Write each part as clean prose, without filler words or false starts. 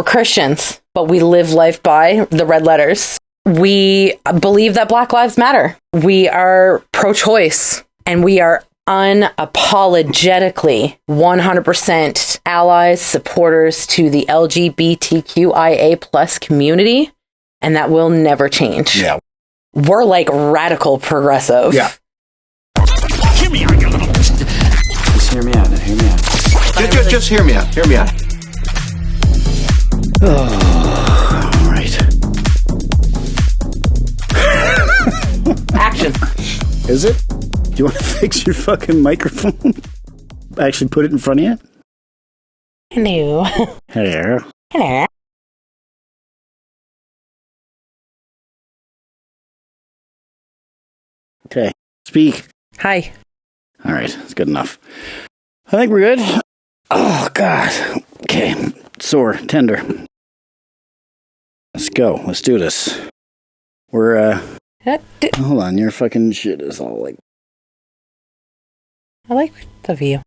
We're Christians, but we live life by the red letters. We believe that Black Lives Matter. We are pro-choice, and we are unapologetically 100% allies, supporters to the LGBTQIA plus community, and that will never change. Yeah. We're like radical progressive. Yeah. Hear me out, you little... Just hear me out. Hear me out. Just hear me out. Hear me out. Oh, all right. Action. Is it? Do you want to fix your fucking microphone? Actually put it in front of you? Hello. Hello. Hello. Okay. Speak. Hi. All right. That's good enough. I think we're good. Oh, God. Okay. Sore. Tender. Let's go. Let's do this. We're, hold on. Your fucking shit is all like... I like the view.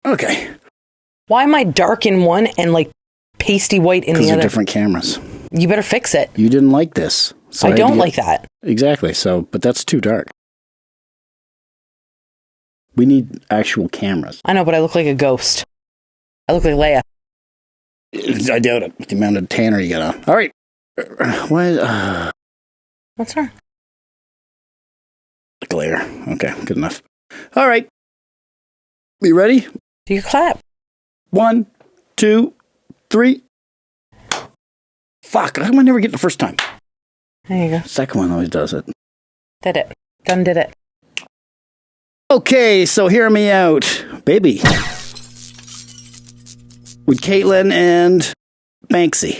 Okay. Why am I dark in one and like pasty white in the Because other? they're different cameras. You better fix it. You didn't like this. So I don't like that. Exactly. So, but that's too dark. We need actual cameras. I know, but I look like a ghost. I look like Leia. I doubt it. With the amount of tanner you got on. All right. Why? What's wrong? Glare. Okay. Good enough. All right. You ready? Do your clap. 1, 2, 3. Fuck. How come I never get the first time? There you go. Second one always does it. Did it. Done did it. Okay, so hear me out, baby. With Caitlin and Banksy.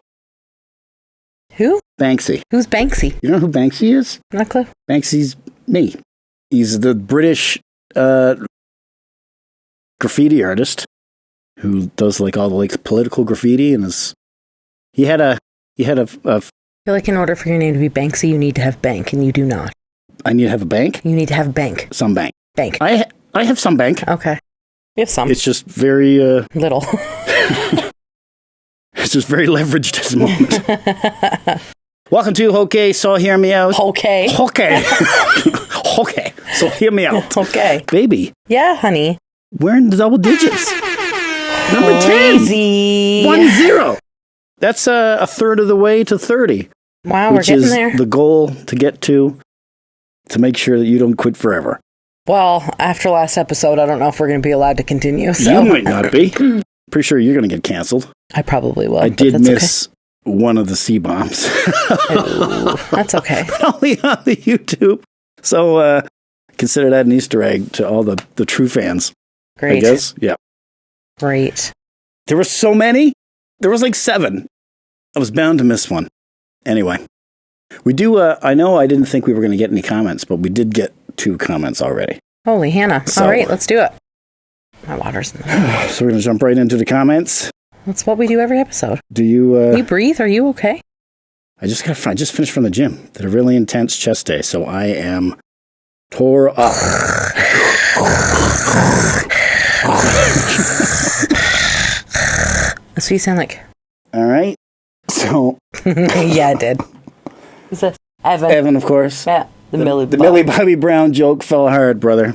Who? Banksy. Who's Banksy? You know who Banksy is? Not a clue. Banksy's me. He's the British graffiti artist who does like all the like political graffiti, and he had a I feel like in order for your name to be Banksy, you need to have bank, and you do not. I need to have a bank. You need to have bank. Some bank. Bank. I have some bank. Okay. We have some. It's just very Little. it's just very leveraged at the moment. Welcome to Okay, so hear me out. Okay. Okay. Okay. So hear me out. Okay. Baby, Yeah, honey. we're in the double digits. Number 10. Crazy. 1-0. That's a third of the way to 30. Wow, we're which getting is there. the goal to get to make sure that you don't quit forever. Well, after last episode, I don't know if we're going to be allowed to continue. So. You might not be. Pretty sure you're going to get canceled. I probably will. I but did that's miss one of the C-bombs. Ooh, that's okay. Only on the YouTube. So consider that an Easter egg to all the true fans. Great. I guess. Yeah. Great. There were so many. There was like 7. I was bound to miss one. Anyway, we do. I know I didn't think we were going to get any comments, but we did get 2 comments already. Holy Hannah. So- All right, let's do it. My water's in there. So we're going to jump right into the comments. That's what we do every episode. Do you? You breathe? Are you okay? I just finished from the gym. Did a really intense chest day, so I am tore up. That's what you sound like. All right. So Yeah, it did. Who's this? Evan. of course. Yeah, the Millie Bobby Brown joke fell hard, brother.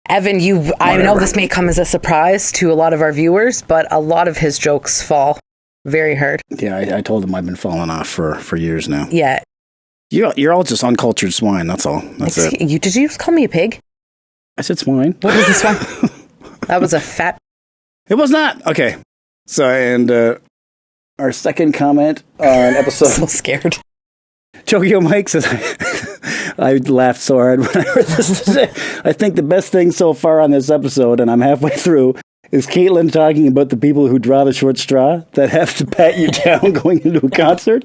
Evan, I know this may come as a surprise to a lot of our viewers, but a lot of his jokes fall very hard. Yeah, I told him I've been falling off for years now. Yeah. You're all just uncultured swine. That's all. That's it. Did you just call me a pig? I said swine. What was this one? That was a fat... It was not. Okay. So, and our second comment on episode... So scared. Tokyo Mike says, I laughed so hard when I heard this today. I think the best thing so far on this episode, and I'm halfway through, is Caitlin talking about the people who draw the short straw that have to pat you down going into a concert.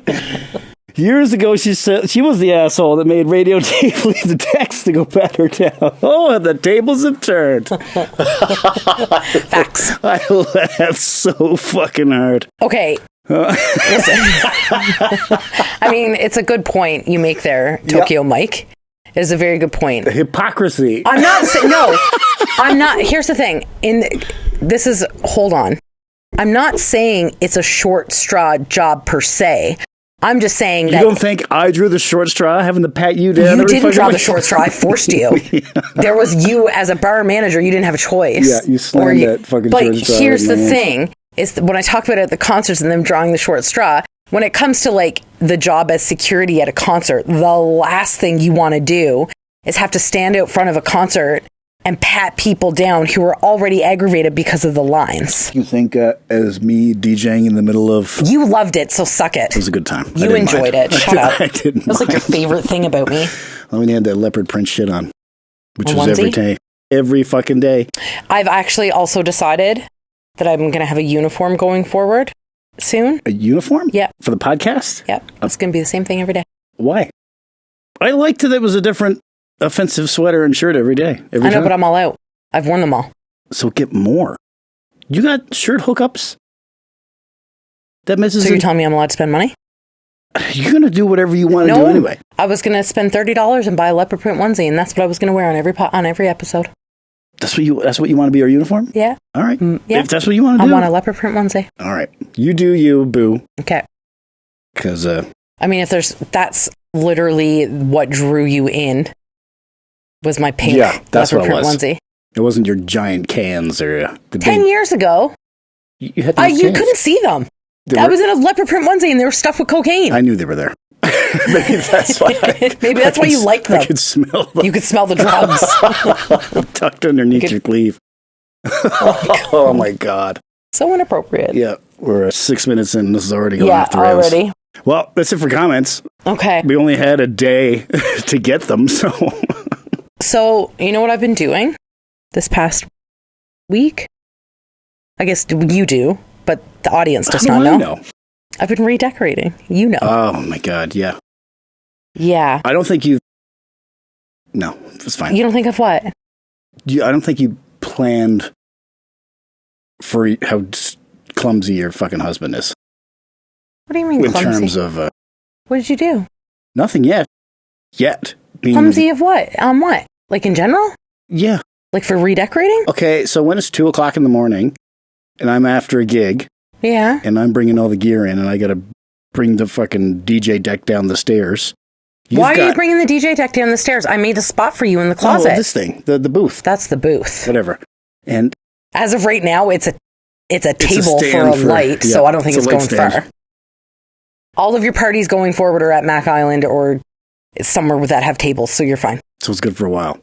Years ago, she said she was the asshole that made Radio Dave leave the text to go pat her down. Oh, and the tables have turned. Facts. I laughed so fucking hard. Okay. I mean, it's a good point you make there, Tokyo Mike. It is a very good point. Hypocrisy. I'm not saying, no, I'm not. Here's the thing. Hold on. I'm not saying it's a short straw job per se. I'm just saying that. You don't think I drew the short straw having to pat you down? You didn't draw the short straw. I forced you. Yeah. There was you as a bar manager. You didn't have a choice. Yeah, you slammed that fucking short straw. But here's the thing. Is when I talk about it at the concerts and them drawing the short straw, when it comes to like the job as security at a concert, the last thing you want to do is have to stand out front of a concert and pat people down who are already aggravated because of the lines. You think as me DJing in the middle of... You loved it, so suck it. It was a good time. You enjoyed it. Shut up. I didn't. That's like your favorite thing about me. When you had that leopard print shit on, which was onesie? every day. Every fucking day. I've actually also decided that I'm going to have a uniform going forward soon. A uniform? Yeah. For the podcast? Yeah. It's going to be the same thing every day. Why? I liked that it was a different offensive sweater and shirt every day. I know, but I'm all out. I've worn them all. So get more. You got shirt hookups? That misses. So you're telling me I'm allowed to spend money? You're going to do whatever you want to do anyway. I was going to spend $30 and buy a leopard print onesie, and that's what I was going to wear on every episode. That's what you want to be your uniform? Yeah. All right. Yeah. If that's what you want to do. I want a leopard print onesie. All right. You do you, boo. Okay. Because I mean, that's literally what drew you in. Was my pink that's leopard what it print was. onesie. It wasn't your giant cans or the 10 years ago. You had you couldn't see them. I was in a leopard print onesie and they were stuffed with cocaine. I knew they were there. Maybe that's why. Maybe that's why you liked them. I could smell them. You could smell the drugs. Tucked underneath your sleeve. Oh my God. So inappropriate. Yeah, we're 6 minutes in. This is already going off the rails. Already. Well, that's it for comments. Okay. We only had a day to get them, so. So, you know what I've been doing this past week? I guess you do, but the audience does not know. I've been redecorating. You know. Oh my God, yeah. Yeah. I don't think you... No, it's fine. You don't think of what? I don't think you planned for how clumsy your fucking husband is. What do you mean clumsy? In terms of... what did you do? Nothing yet. Yet. Clumsy of what? What? Like in general? Yeah. Like for redecorating? Okay, so when it's 2 o'clock in the morning and I'm after a gig... Yeah. And I'm bringing all the gear in and I got to bring the fucking DJ deck down the stairs. Why are you bringing the DJ deck down the stairs? I made a spot for you in the closet. Oh, this thing, the booth. That's the booth. Whatever. And as of right now, it's a table for a light, so I don't think it's going far. All of your parties going forward are at Mac Island or somewhere that have tables, so you're fine. So it's good for a while.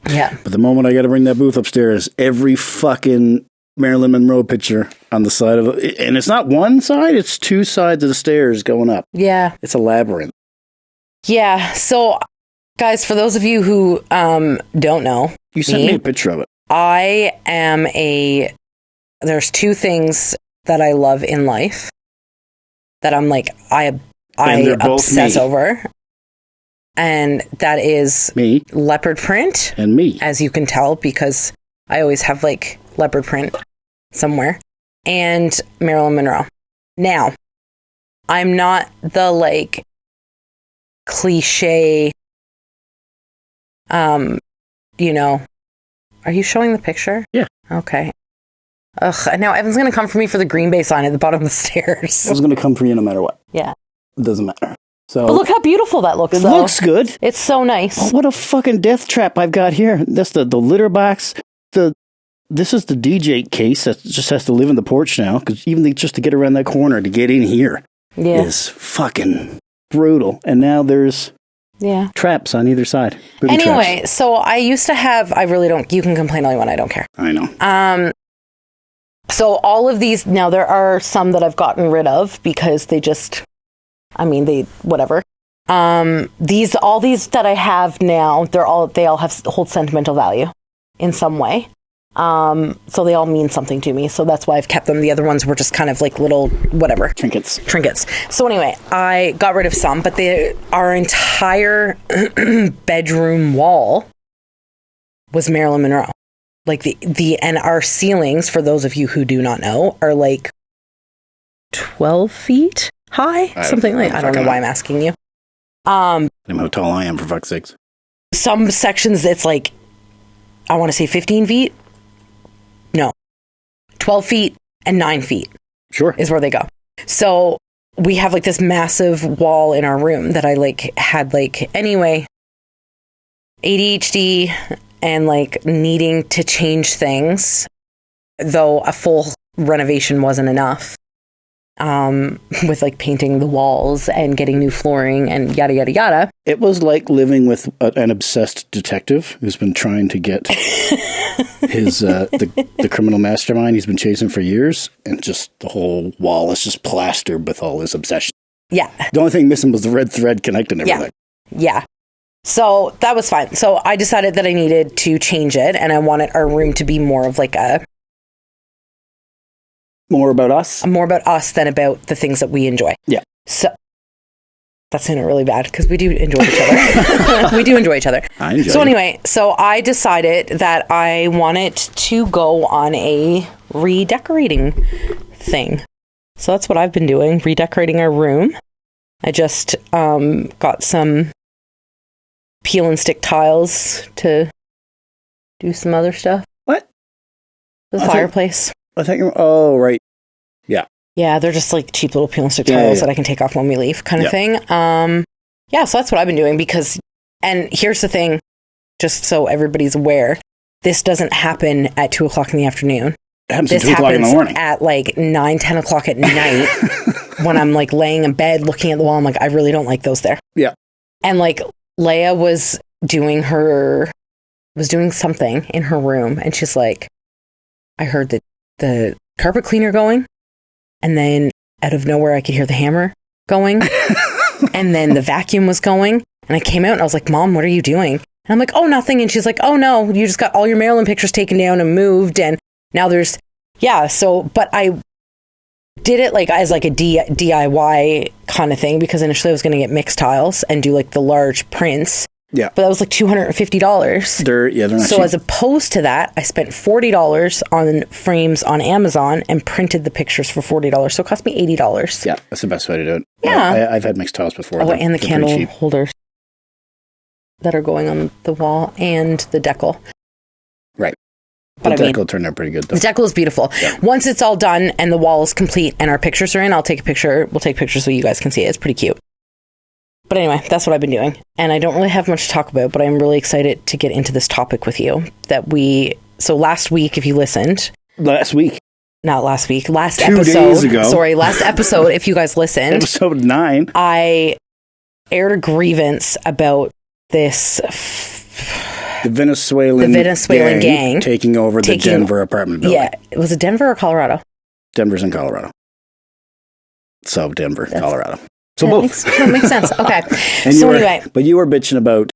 Yeah. But the moment I got to bring that booth upstairs, every fucking Marilyn Monroe picture on the side of it, and it's not one side, it's 2 sides of the stairs going up. Yeah. It's a labyrinth. Yeah. So, guys, for those of you who don't know, you sent me a picture of it. There's 2 things that I love in life that I'm like, I obsess over. And that is me, leopard print, and me, as you can tell, because I always have like leopard print somewhere, and Marilyn Monroe. Now, I'm not the like cliche, are you showing the picture? Yeah. Okay. Ugh, now Evan's going to come for me for the Green Bay sign at the bottom of the stairs. I was going to come for you no matter what. Yeah. It doesn't matter. So, but look how beautiful that looks, It looks good. It's so nice. Oh, what a fucking death trap I've got here. That's the litter box. This is the DJ case that just has to live in the porch now, because even just to get around that corner, to get in here is fucking brutal. And now there's traps on either side. Booby anyway, traps. so I used to have, I really don't, you can complain all you want, I don't care. I know. So all of these, now there are some that I've gotten rid of because they just, whatever. All these that I have now, they all hold sentimental value in some way. So they all mean something to me. So that's why I've kept them. The other ones were just kind of like little, whatever. Trinkets. So anyway, I got rid of some, but our entire bedroom wall was Marilyn Monroe. Like and our ceilings, for those of you who do not know, are like 12 feet high. I don't know why I'm asking you. I know how tall I am, for fuck's sakes. some sections it's like, I want to say 15 feet. No, 12 feet and 9 feet. Sure. Is where they go. So we have like this massive wall in our room that I like had like, anyway, ADHD and like needing to change things, though a full renovation wasn't enough. With like painting the walls and getting new flooring and yada, yada, yada. It was like living with an obsessed detective who's been trying to get his the criminal mastermind he's been chasing for years, and just the whole wall is just plastered with all his obsession. Yeah. The only thing missing was the red thread connecting everything. Yeah. So that was fine. So I decided that I needed to change it, and I wanted our room to be more of like More about us? more about us than about the things that we enjoy. Yeah. So that's sounded really bad because we do enjoy each other. We do enjoy each other. I enjoy So it. anyway, so I decided that I wanted to go on a redecorating thing. So that's what I've been doing, redecorating our room. I just got some peel and stick tiles to do some other stuff. What? The I think- fireplace. I think, oh, right. Yeah. Yeah, they're just like cheap little peel and stick Yeah, tiles yeah. that I can take off when we leave kind of Yeah. thing. Yeah, so that's what I've been doing because, and here's the thing, just so everybody's aware, this doesn't happen at 2 o'clock in the afternoon. It happens This at 2 o'clock in the happens morning. at like 9, 10 o'clock at night when I'm like laying in bed looking at the wall. I'm like, I really don't like those there. Yeah. And like Leia was doing something in her room, and she's like, I heard the carpet cleaner going, and then out of nowhere I could hear the hammer going, and then the vacuum was going, and I came out and I was like, Mom, what are you doing? And I'm like, oh, nothing. And she's like, oh no, you just got all your Marilyn pictures taken down and moved, and now there's, yeah, so, but I did it like as like a DIY kind of thing, because initially I was going to get mixed tiles and do like the large prints. Yeah. But that was like $250. They're not So cheap. as opposed to that, I spent $40 on frames on Amazon and printed the pictures for $40. So it cost me $80. Yeah, that's the best way to do it. Yeah. I've had mixed tiles before. Oh, They're- and the they're pretty candle cheap. holders that are going on the wall and the decal. Right. But the I mean, decal turned out pretty good, though. the decal is beautiful. Yeah. Once it's all done and the wall is complete and our pictures are in, I'll take a picture. We'll take pictures so you guys can see it. It's pretty cute. But anyway, that's what I've been doing. And I don't really have much to talk about, but I'm really excited to get into this topic with you. So last week, if you listened, Last week, not last week, last 2 episode. days ago. Sorry, last episode, if you guys listened, episode 9. I aired a grievance about this The Venezuelan gang taking over the Denver apartment building. Yeah, was it Denver or Colorado? Denver's in Colorado. So Denver, Colorado. So That both. makes sense. Okay. And So you were, anyway. but you were bitching about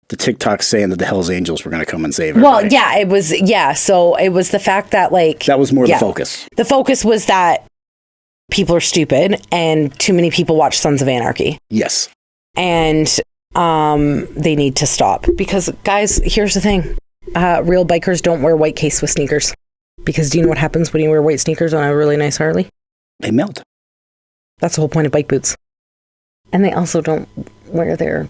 the TikTok saying that the Hells Angels were going to come and save Well, everybody. yeah, it was, yeah. So it was the fact that like, That was more yeah. the focus. The focus was that people are stupid and too many people watch Sons of Anarchy. Yes. And they need to stop. Because, guys, here's the thing. Real bikers don't wear white case with sneakers. Because do you know what happens when you wear white sneakers on a really nice Harley? They melt. That's the whole point of bike boots. And they also don't wear their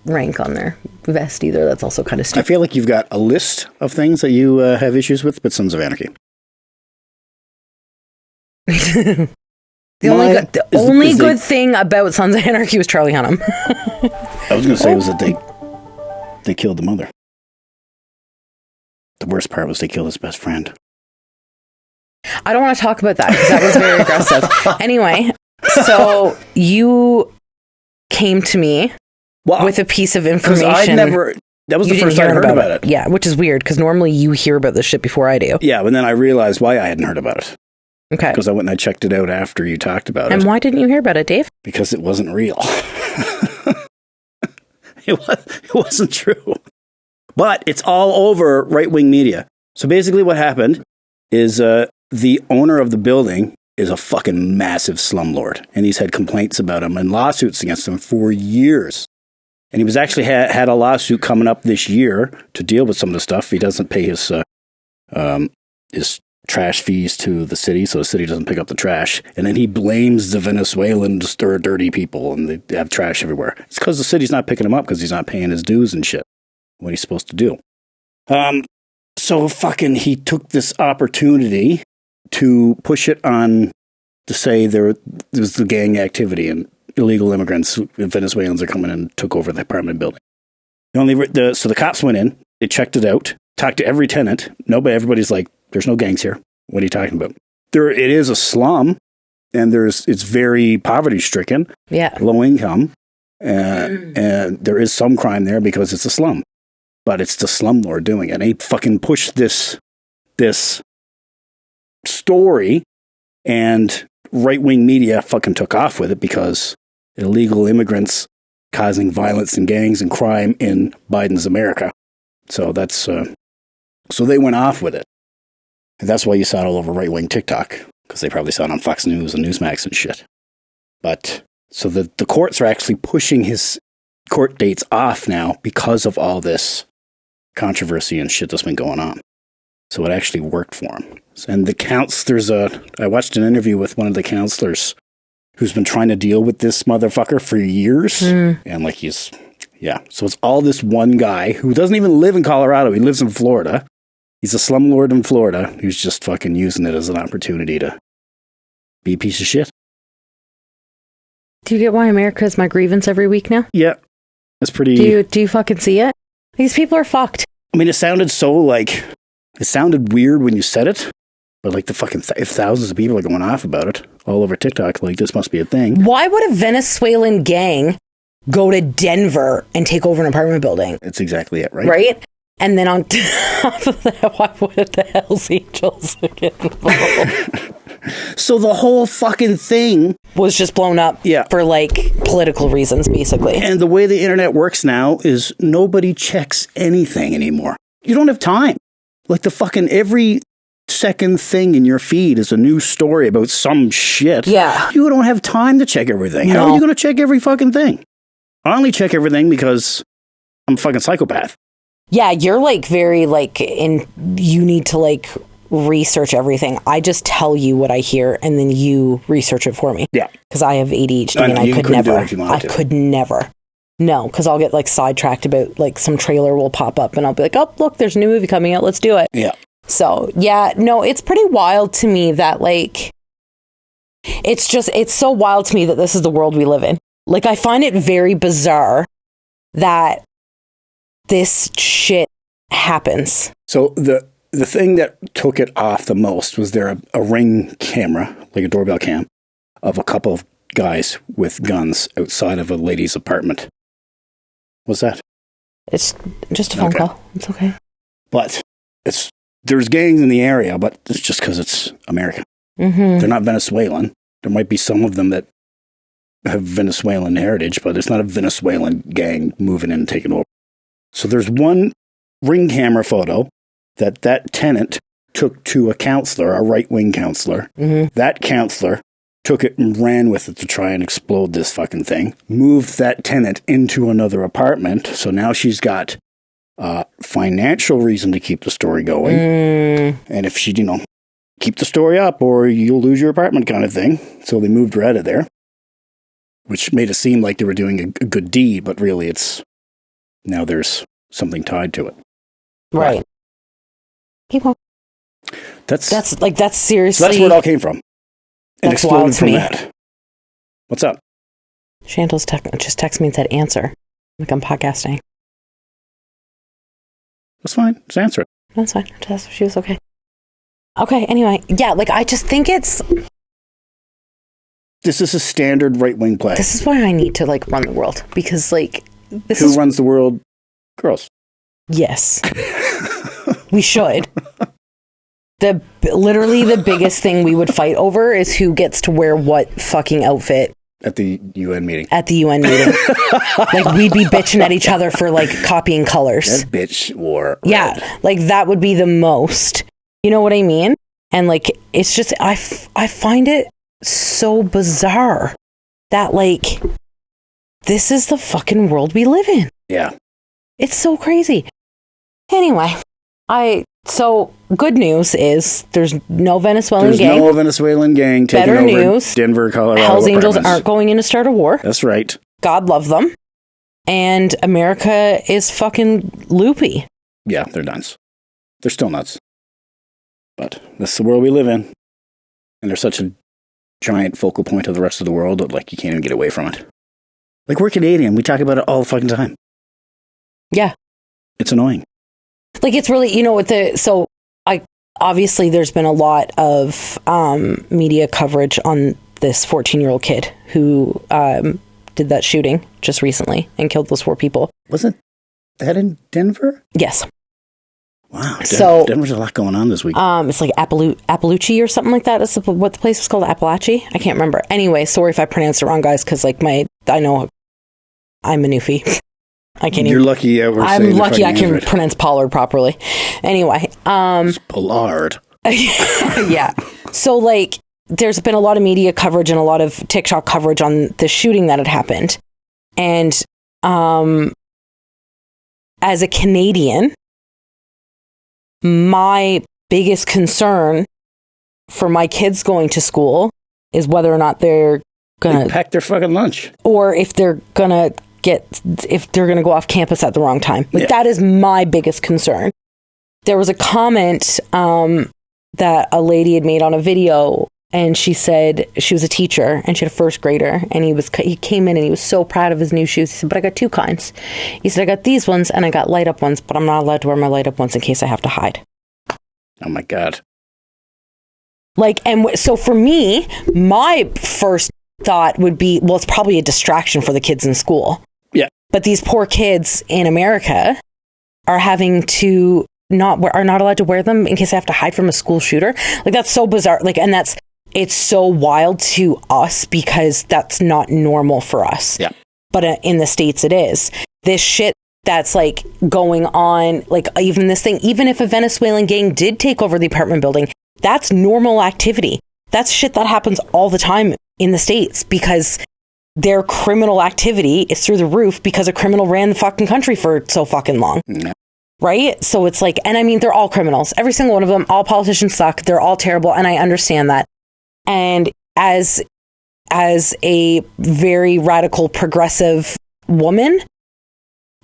rank on their vest either. That's also kind of I stupid. feel like you've got a list of things that you have issues with, but Sons of Anarchy. The Mine only is good thing about Sons of Anarchy was Charlie Hunnam. I was going to say was that they killed the mother. The worst part was they killed his best friend. I don't want to talk about that because that was very aggressive. Anyway, so you came to me Well, with a piece of because information. that was You the didn't first I hear heard about it. Yeah, which is weird because normally you hear about this shit before I do. Yeah, but then I realized why I hadn't heard about it. Okay. Because I went and I checked it out after you talked about And it. why didn't you hear about it, Dave? Because it wasn't real. It wasn't true. But it's all over right-wing media. So basically what happened is the owner of the building is a fucking massive slumlord. And he's had complaints about him and lawsuits against him for years. And he was actually had a lawsuit coming up this year to deal with some of the stuff. He doesn't pay his trash fees to the city, so the city doesn't pick up the trash. And then he blames the Venezuelans, dirty people, and they have trash everywhere. It's because the city's not picking him up because he's not paying his dues and shit. what he's supposed to do. So fucking he took this opportunity to push it on, to say there was the gang activity and illegal immigrants, Venezuelans are coming in and took over the apartment building. So the cops went in, they checked it out, talked to every tenant. Everybody's like, there's no gangs here. What are you talking about? It is a slum, and it's very poverty stricken, low income, and there is some crime there because it's a slum. But it's the slumlord doing it. And he fucking pushed this story, and right-wing media fucking took off with it because illegal immigrants causing violence and gangs and crime in Biden's America. So that's so they went off with it. And that's why you saw it all over right-wing TikTok, because they probably saw it on Fox News and Newsmax and shit. But so the courts are actually pushing his court dates off now because of all this controversy and shit that's been going on. So it actually worked for him. And I watched an interview with one of the counselors who's been trying to deal with this motherfucker for years. And like so it's all this one guy who doesn't even live in Colorado. He lives in Florida. He's a slumlord in Florida who's just fucking using it as an opportunity to be a piece of shit. Do you get why America is my grievance every week now? Yeah. That's pretty... Do you fucking see it? These people are fucked. I mean, it sounded weird when you said it, but like the fucking if thousands of people are going off about it all over TikTok, like this must be a thing. Why would a Venezuelan gang go to Denver and take over an apartment building? That's exactly it, right? Right? And then on top of that, why would the Hells Angels get involved? So the whole fucking thing was just blown up for like political reasons, basically. And the way the internet works now is nobody checks anything anymore. You don't have time. Like the fucking every second thing in your feed is a new story about some shit. Yeah. You don't have time to check everything. No. How are you going to check every fucking thing? I only check everything because I'm a fucking psychopath. Yeah, you're like very like you need to like research everything. I just tell you what I hear and then you research it for me. Yeah. Because I have ADHD and I could never. I could never. No, because I'll get like sidetracked about like some trailer will pop up and I'll be like, oh, look, there's a new movie coming out. Let's do it. Yeah. So, yeah, no, it's pretty wild to me that like, it's so wild to me that this is the world we live in. Like, I find it very bizarre that this shit happens. So the thing that took it off the most was there a Ring camera, like a doorbell cam, of a couple of guys with guns outside of a lady's apartment. What's that? It's just a phone call. It's okay. But there's gangs in the area, but it's just because it's America. Mm-hmm. They're not Venezuelan. There might be some of them that have Venezuelan heritage, but it's not a Venezuelan gang moving in and taking over. So there's one Ring camera photo that tenant took to a counselor, a right-wing counselor. Mm-hmm. That counselor took it and ran with it to try and explode this fucking thing. Moved that tenant into another apartment. So now she's got financial reason to keep the story going. And if she, keep the story up or you'll lose your apartment kind of thing. So they moved her out of there, which made it seem like they were doing a good deed, but really now there's something tied to it. Right. Keep on. That's seriously. So that's where it all came from. It exploded from that. What's up? Chantal's just texted me and said answer. Like I'm podcasting. That's fine. Just answer it. That's fine. She was okay. Okay, anyway. Yeah, I just think it's... This is a standard right-wing play. This is why I need to, run the world. Because, Who runs the world? Girls. Yes. We should. Literally the biggest thing we would fight over is who gets to wear what fucking outfit. At the UN meeting. At the UN meeting. We'd be bitching at each other for, copying colors. That bitch wore red. Yeah, that would be the most. You know what I mean? And, it's just, I find it so bizarre that, this is the fucking world we live in. Yeah. It's so crazy. Anyway, so good news is there's no Venezuelan gang. There's no Venezuelan gang taking over Denver, Colorado. Hells Angels aren't going in to start a war. That's right. God love them. And America is fucking loopy. Yeah, they're nuts. They're still nuts. But this is the world we live in. And they're such a giant focal point of the rest of the world that, like, you can't even get away from it. Like, we're Canadian. We talk about it all the fucking time. Yeah. It's annoying. Like, it's really, obviously there's been a lot of media coverage on this 14-year-old kid who did that shooting just recently and killed those 4 people. Wasn't that in Denver? Yes. Wow. So Denver's a lot going on this week. It's like Appalachia or something like that. Is what the place was called? Appalachia? I can't remember. Anyway, sorry if I pronounced it wrong, guys, because like I know I'm a newfie. I can't. You're lucky. I'm lucky I can pronounce Pollard properly. Anyway, it's Pollard. Yeah. So like, there's been a lot of media coverage and a lot of TikTok coverage on the shooting that had happened, and as a Canadian, my biggest concern for my kids going to school is whether or not they're gonna pack their fucking lunch, or if they're gonna go off campus at the wrong time. Like, that is my biggest concern. There was a comment that a lady had made on a video, and she said she was a teacher and she had a first grader, and he came in and he was so proud of his new shoes. He said, but I got 2 kinds. He said, I got these ones and I got light up ones, but I'm not allowed to wear my light up ones in case I have to hide. Oh my God. Like, and so for me, my first thought would be, well, it's probably a distraction for the kids in school. Yeah. But these poor kids in America are having to are not allowed to wear them in case they have to hide from a school shooter. Like, that's so bizarre. Like, and it's so wild to us because that's not normal for us. Yeah. But in the States, it is. This shit that's like going on, like even this thing, even if a Venezuelan gang did take over the apartment building, that's normal activity. That's shit that happens all the time in the States because their criminal activity is through the roof because a criminal ran the fucking country for so fucking long. Yeah. Right? So it's like, and I mean, they're all criminals. Every single one of them. All politicians suck. They're all terrible. And I understand that. And as a very radical progressive woman,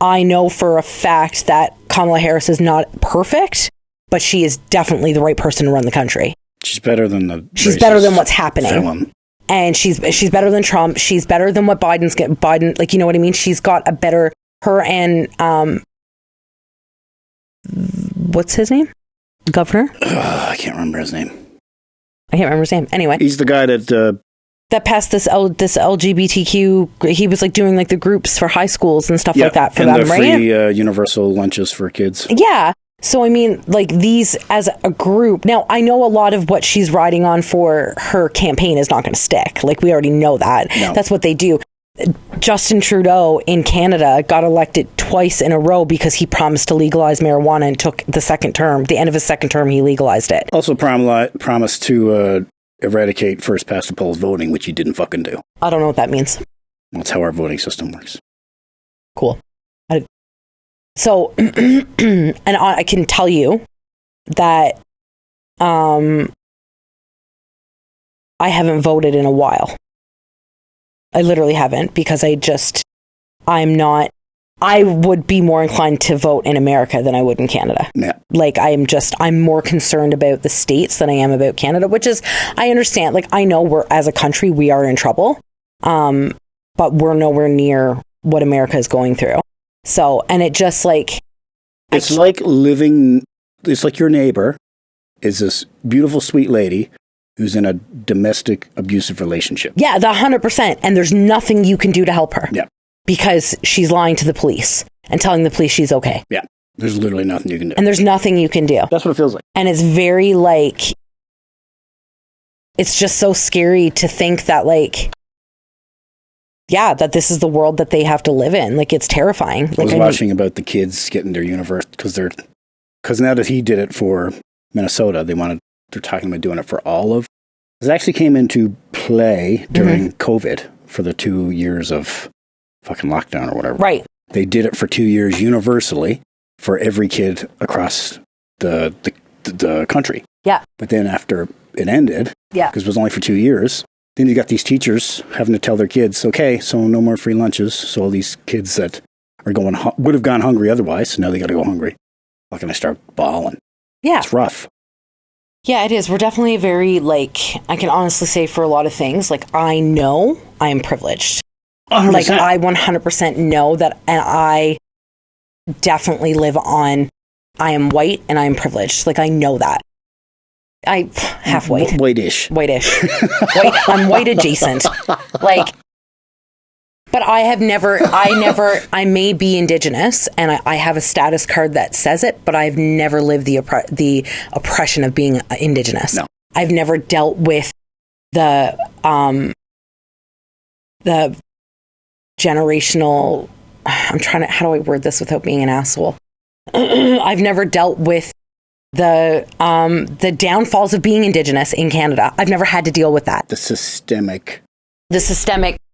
I know for a fact that Kamala Harris is not perfect, but she is definitely the right person to run the country. She's better than she's better than what's happening. Villain. And she's better than Trump. She's better than what Biden, like, you know what I mean? She's got a better, her and, what's his name? Governor? I can't remember his name. I can't remember his name. Anyway. He's the guy that passed this LGBTQ. He was like doing like the groups for high schools and stuff like that for and them, the right? free universal lunches for kids. Yeah. So, I mean, like these as a group. Now, I know a lot of what she's riding on for her campaign is not going to stick. Like, we already know that. No. That's what they do. Justin Trudeau in Canada got elected twice in a row because he promised to legalize marijuana and took the end of his second term, he legalized it. Also promised to eradicate first past the polls voting, which he didn't fucking do. I don't know what that means. That's how our voting system works. Cool. So, and I can tell you that I haven't voted in a while. I literally haven't because I would be more inclined to vote in America than I would in Canada. Yeah. Like, I'm more concerned about the States than I am about Canada, which is, I understand, like, I know as a country, we are in trouble, but we're nowhere near what America is going through. So, and it just like... It's like your neighbor is this beautiful, sweet lady who's in a domestic abusive relationship. Yeah, 100%. And there's nothing you can do to help her. Yeah. Because she's lying to the police and telling the police she's okay. Yeah. There's literally nothing you can do. And there's nothing you can do. That's what it feels like. And it's very like... It's just so scary to think that like... Yeah, that this is the world that they have to live in. Like, it's terrifying. I was watching about the kids getting their university because now that he did it for Minnesota, they're talking about doing it for all of. It actually came into play during COVID for the 2 years of fucking lockdown or whatever. Right. They did it for 2 years universally for every kid across the country. Yeah. But then after it ended, because it was only for 2 years. Then you got these teachers having to tell their kids, okay, so no more free lunches. So all these kids that or would have gone hungry otherwise. So now they got to go hungry. How can I start bawling? Yeah. It's rough. Yeah, it is. We're definitely very, like, I can honestly say for a lot of things, like, I know I am privileged. 100%. Like, I 100% know that, and I definitely live on, I am white and I am privileged. Like, I know that. I half white. White-ish. White-ish. I'm white adjacent. Like, but I may be Indigenous, and I have a status card that says it, but I've never lived the oppression of being Indigenous. No. I've never dealt with the generational, how do I word this without being an asshole? I've never dealt with the downfalls of being Indigenous in Canada. I've never had to deal with that. The systemic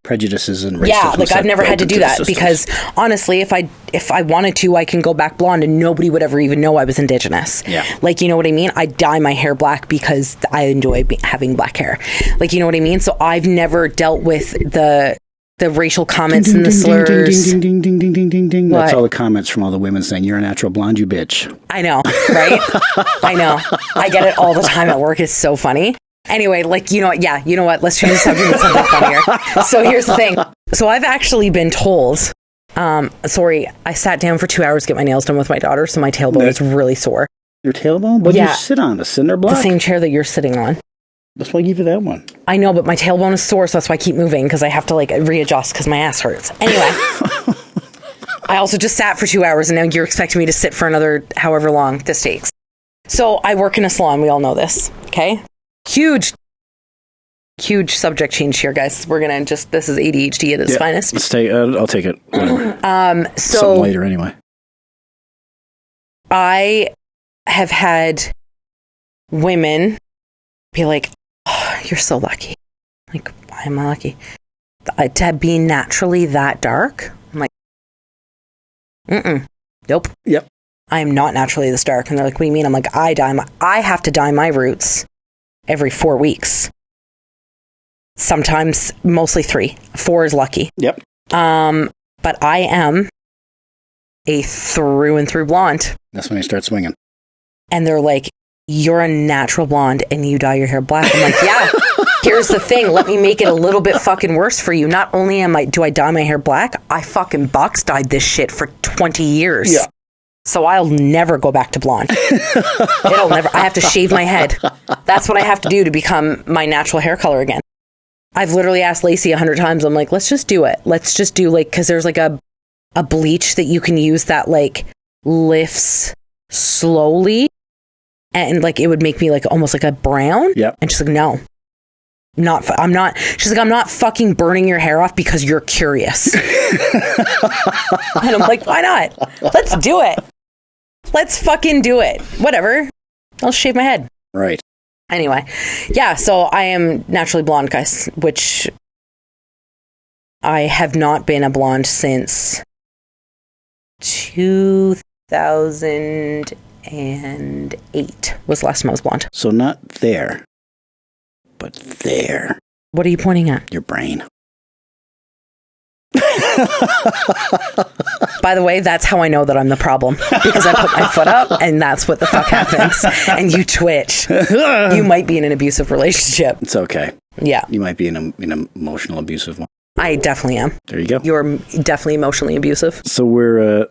prejudices and racism. Yeah, like I've never had to do that because honestly, if I wanted to, I can go back blonde and nobody would ever even know I was Indigenous. Yeah. Like, you know what I mean? I dye my hair black because I enjoy having black hair. Like, you know what I mean? So I've never dealt with the racial comments and the slurs. Ding, ding, ding, ding, ding, ding, ding. That's all the comments from all the women saying, "You're a natural blonde, you bitch." I know, right? I know. I get it all the time at work. It's so funny. Anyway, like, you know what? Let's change the subject to something funnier. So here's the thing. So I've actually been told, I sat down for 2 hours to get my nails done with my daughter, so my tailbone is really sore. Your tailbone? What do you sit on? A cinder block? The same chair that you're sitting on. That's why I gave you that one. I know, but my tailbone is sore, so that's why I keep moving, because I have to, like, readjust because my ass hurts. Anyway. I also just sat for 2 hours, and now you're expecting me to sit for another however long this takes. So I work in a salon. We all know this, okay? Huge subject change here, guys. We're gonna this is ADHD at its finest. I'll take it. Whatever. So something later anyway. I have had women be like, "Oh, you're so lucky." Like, why am I lucky? To be naturally that dark? I'm like, nope. Yep. I am not naturally this dark. And they're like, what do you mean? I'm like, I have to dye my roots every 4 weeks. Sometimes, mostly 3. 4 is lucky. Yep. But I am a through and through blonde. That's when you start swinging. And they're like, you're a natural blonde and you dye your hair black. I'm like, yeah, here's the thing. Let me make it a little bit fucking worse for you. Not only do I dye my hair black, I fucking box dyed this shit for 20 years. Yeah. So I'll never go back to blonde. I have to shave my head. That's what I have to do to become my natural hair color again. I've literally asked Lacey 100 times. I'm like, let's just do it. Let's just do because there's like a bleach that you can use that like lifts slowly. And like, it would make me like almost like a brown. Yep. And she's like, no, I'm not. She's like, I'm not fucking burning your hair off because you're curious. And I'm like, why not? Let's do it. Let's fucking do it. Whatever. I'll shave my head. Right. Anyway. Yeah. So I am naturally blonde, guys, which I have not been a blonde since 2008 was the last time I was blonde. So not there, but there. What are you pointing at? Your brain. By the way, that's how I know that I'm the problem. Because I put my foot up and that's what the fuck happens. And you twitch. You might be in an abusive relationship. It's okay. Yeah. You might be in an emotional abusive one. I definitely am. There you go. You're definitely emotionally abusive. So we're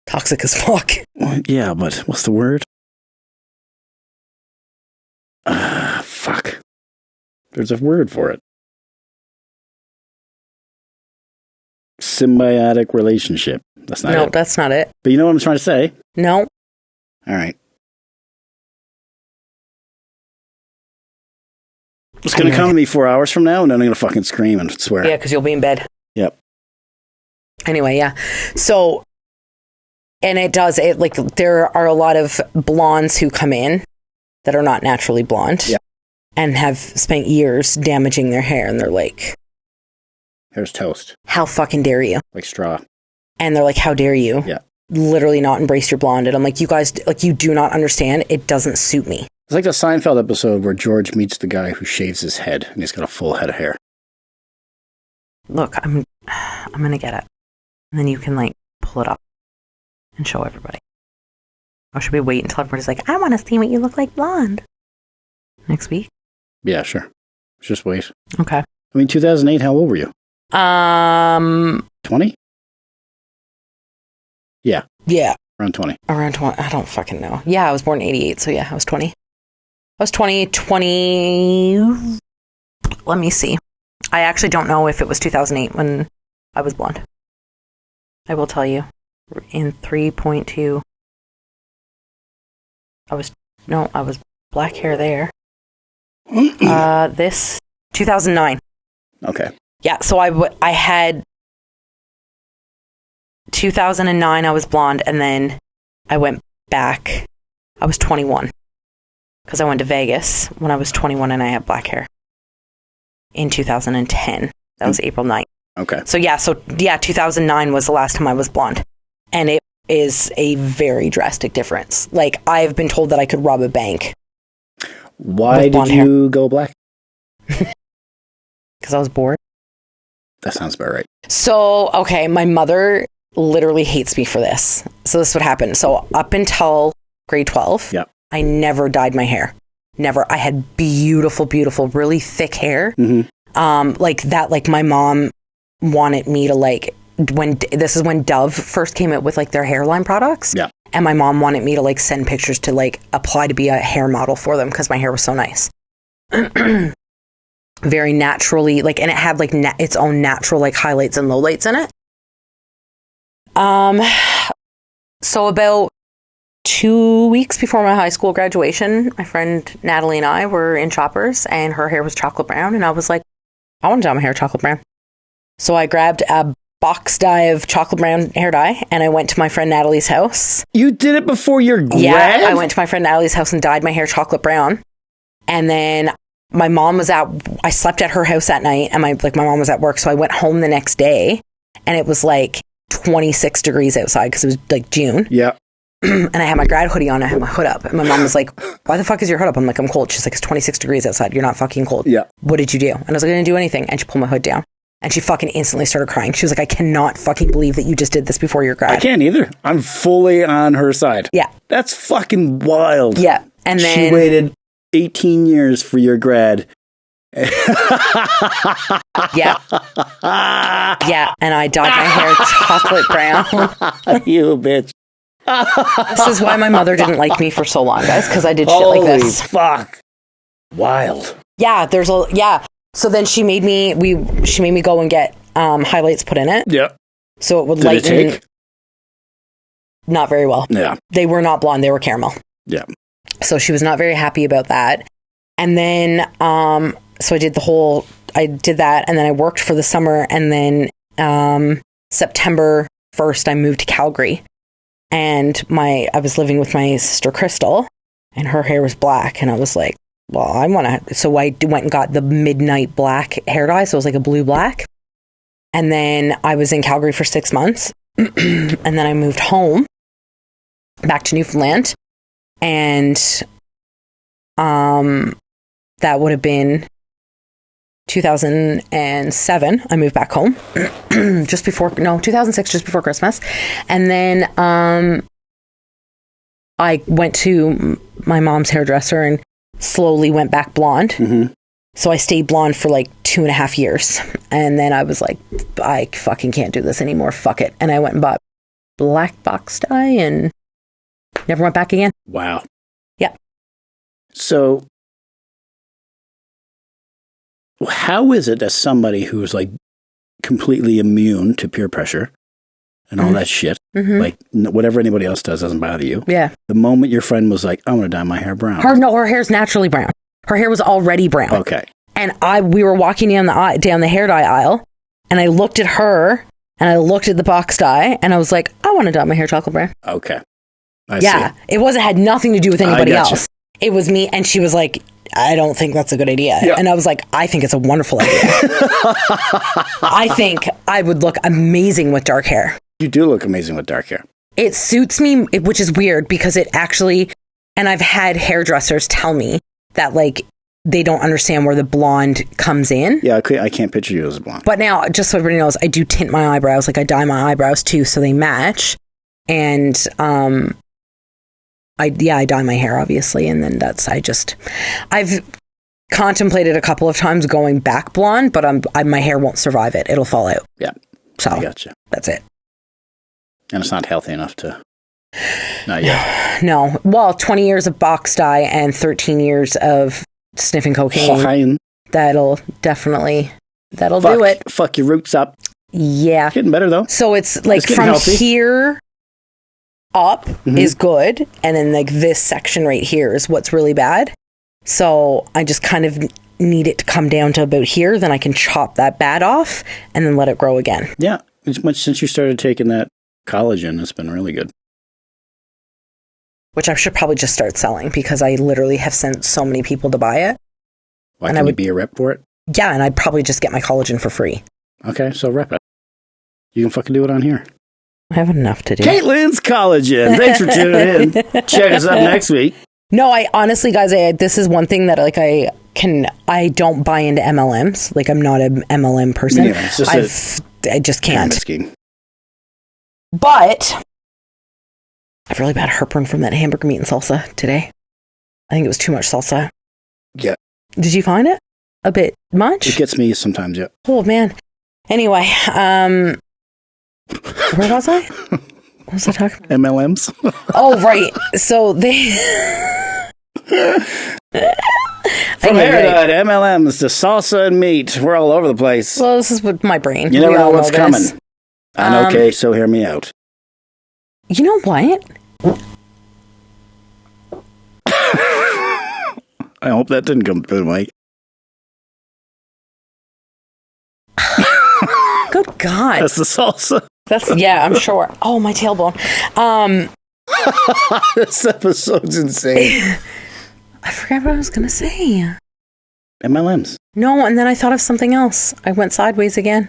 toxic as fuck. Yeah, but what's the word? Fuck. There's a word for it. Symbiotic relationship. That's not it. No, that's not it. But you know what I'm trying to say? No. All right. It's going to come to me 4 hours from now, and then I'm going to fucking scream and swear. Yeah, because you'll be in bed. Yep. Anyway, yeah. So, and there are a lot of blondes who come in that are not naturally blonde. Yeah. And have spent years damaging their hair, and they're like, hair's toast. How fucking dare you? Like straw. And they're like, how dare you? Yeah. Literally not embrace your blonde. And I'm like, you guys, like, you do not understand. It doesn't suit me. It's like the Seinfeld episode where George meets the guy who shaves his head and he's got a full head of hair. Look, I'm going to get it. And then you can like pull it up and show everybody. Or should we wait until everybody's like, I want to see what you look like blonde next week? Yeah, sure. Just wait. Okay. I mean, 2008, how old were you? 20? Yeah. Yeah. Around 20. Around 20. I don't fucking know. Yeah, I was born in 88, so yeah, I was 20. I was 20. Let me see. I actually don't know if it was 2008 when I was blonde. I will tell you. In 3.2. I was black hair there. This 2009. Okay. Yeah, so I had 2009 I was blonde, and then I went back. I was 21 because I went to Vegas when I was 21 and I had black hair in 2010. That was April 9th. Okay. So 2009 was the last time I was blonde, and it is a very drastic difference. Like, I've been told that I could rob a bank. Why did you go black? Because I was bored. That sounds about right. So, okay, my mother literally hates me for this. So this would happen. So up until grade 12, yep. I never dyed my hair. Never. I had beautiful, beautiful, really thick hair. Mm-hmm. Like that, like my mom wanted me to like, this is when Dove first came out with like their hairline products. Yeah. And my mom wanted me to like send pictures to like apply to be a hair model for them because my hair was so nice. Very naturally, like, and it had like its own natural like highlights and lowlights in it. So about 2 weeks before my high school graduation, my friend Natalie and I were in Shoppers, and her hair was chocolate brown, and I was like, I want to dye my hair chocolate brown. So I grabbed a box dye of chocolate brown hair dye, and I went to my friend Natalie's house. You did it before your grad? Yeah, I went to my friend Natalie's house and dyed my hair chocolate brown. And then my mom was I slept at her house at night, and my mom was at work, so I went home the next day, and it was like 26 degrees outside because it was like June. Yeah. And I had my grad hoodie on, I had my hood up, and my mom was like, why the fuck is your hood up? I'm like, I'm cold. She's like, it's 26 degrees outside. You're not fucking cold. Yeah. What did you do? And I was like, I didn't do anything. And she pulled my hood down, and she fucking instantly started crying. She was like, I cannot fucking believe that you just did this before your grad. I can't either. I'm fully on her side. Yeah. That's fucking wild. Yeah. And then she waited 18 years for your grad. Yeah. Yeah. And I dyed my hair chocolate brown. You bitch. This is why my mother didn't like me for so long, guys, because I did shit like this. Holy fuck. Wild. Yeah, so then she made me go and get highlights put in it. Yeah. So it would Did lighten. it take? Not very well. Yeah. They were not blonde, they were caramel. Yeah. So she was not very happy about that. And then so I did that, and then I worked for the summer, and then September 1st I moved to Calgary. And I was living with my sister Crystal, and her hair was black, and I was like, well, so I went and got the midnight black hair dye, so it was like a blue black. And then I was in Calgary for 6 months, and then I moved home back to Newfoundland, and that would have been 2007. I moved back home 2006, just before Christmas. And then I went to my mom's hairdresser and slowly went back blonde. Mm-hmm. So I stayed blonde for like 2.5 years. And then I was like, I fucking can't do this anymore. Fuck it. And I went and bought black box dye and never went back again. Wow. Yeah. So how is it as somebody who's like completely immune to peer pressure and all that shit, like whatever anybody else does doesn't bother you? Yeah. The moment your friend was like, I want to dye my hair brown. Her hair's naturally brown. Her hair was already brown. Okay. And we were walking down the hair dye aisle, and I looked at her, and I looked at the box dye, and I was like, I want to dye my hair chocolate brown. Okay. I see. It had nothing to do with anybody else. It was me, and she was like, I don't think that's a good idea. Yeah. And I was like, I think it's a wonderful idea. I think I would look amazing with dark hair. You do look amazing with dark hair. It suits me, which is weird because it actually, and I've had hairdressers tell me that like they don't understand where the blonde comes in. Yeah, I can't picture you as a blonde. But now, just so everybody knows, I do tint my eyebrows. Like, I dye my eyebrows too, so they match. And I dye my hair, obviously. And then I've contemplated a couple of times going back blonde, but my hair won't survive it. It'll fall out. Yeah. So I gotcha. That's it. And it's not healthy enough to... Not yet. No. Well, 20 years of box dye and 13 years of sniffing cocaine. That'll do it. Fuck your roots up. Yeah. Getting better, though. So it's like from healthy. Here up is good. And then like this section right here is what's really bad. So I just kind of need it to come down to about here. Then I can chop that bad off and then let it grow again. Yeah. Since you started taking that collagen, it's been really good. Which I should probably just start selling because I literally have sent so many people to buy it. Why can't you be a rep for it? Yeah, and I'd probably just get my collagen for free. Okay, so rep it. You can fucking do it on here. I have enough to do. Caitlin's Collagen. Thanks for tuning in. Check us out next week. No, I honestly, guys, this is one thing that like I don't buy into MLMs. Like, I'm not an MLM person. Yeah, it's just I just can't. Scheme. But I have really bad heartburn from that hamburger meat and salsa today. I think it was too much salsa. Yeah. Did you find it a bit much? It gets me sometimes, yeah. Oh, man. Anyway, where was I? What was I talking about? MLMs. Oh, right. So they... From Airing MLMs to salsa and meat. We're all over the place. Well, this is with my brain. You never know what's coming. And okay, so hear me out. You know what? I hope that didn't come through, Mike. Good God. That's the salsa. Yeah, I'm sure. Oh, my tailbone. This episode's insane. I forgot what I was going to say. MLMs. No, and then I thought of something else. I went sideways again.